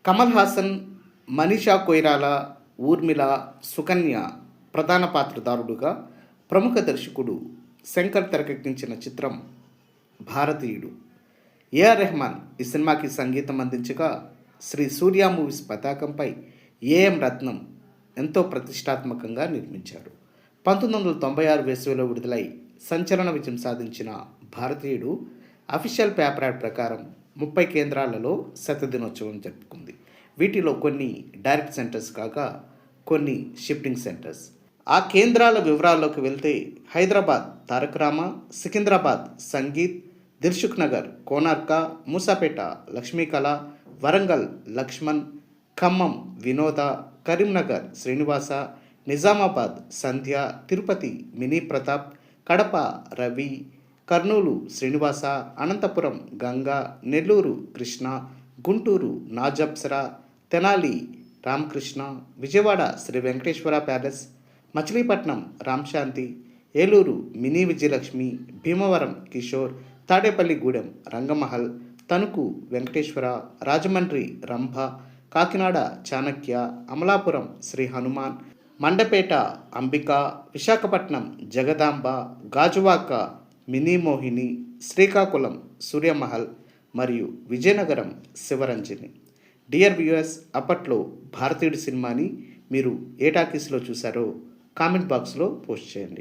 కమల్ హాసన్, మనీషా కొయిరాలా, ఊర్మిళ, సుకన్య ప్రధాన పాత్రధారుడుగా ప్రముఖ దర్శకుడు శంకర్ తెరకెక్కించిన చిత్రం భారతీయుడు. ఏఆర్ రెహమాన్ ఈ సినిమాకి సంగీతం అందించగా, శ్రీ సూర్య మూవీస్ పతాకంపై ఏఎం రత్నం ఎంతో ప్రతిష్టాత్మకంగా నిర్మించారు. 1996 వేసవిలో విడుదలై సంచలన విజయం సాధించిన భారతీయుడు అఫీషియల్ పేపర్ యాడ్ ప్రకారం 30 కేంద్రాలలో శతదినోత్సవం జరుపుకుంది. వీటిలో కొన్ని డైరెక్ట్ సెంటర్స్ కాగా కొన్ని షిఫ్టింగ్ సెంటర్స్. ఆ కేంద్రాల వివరాల్లోకి వెళ్తే Hyderabad Taraka Rama, Secunderabad sangeet, Dilsukh Nagar Konark, Moosapet Lakshmikala, Warangal Lakshman, Khammam Vinoda, Karimnagar Srinivasa, Nizamabad Sandhya, Tirupati mini Pratap, Kadapa Ravi, Kurnool Srinivasa, Anantapuram Ganga, Nellore Krishna, Guntur Nazapsara, Tenali Ramakrishna, Vijayawada Sri Venkateswara palace, Machilipatnam Ramshanti, Eluru mini Vijayalakshmi, Bhimavaram Kishore, Tadepalligudem Rangamahal, Tanuku Venkateswara, Rajahmundry Rambha, Kakinada Chanakya, Amalapuram Sri Hanuman, Mandapeta Ambika, Visakhapatnam Jagadamba, Gajuwaka mini Mohini, Srikakulam Suryamahal మరియు విజయనగరం శివరంజని. డియర్ వ్యూయర్స్, అప్పట్లో భారతీయుడు సినిమాని మీరు ఏ టాకీస్లో చూశారో కామెంట్ బాక్స్లో పోస్ట్ చేయండి.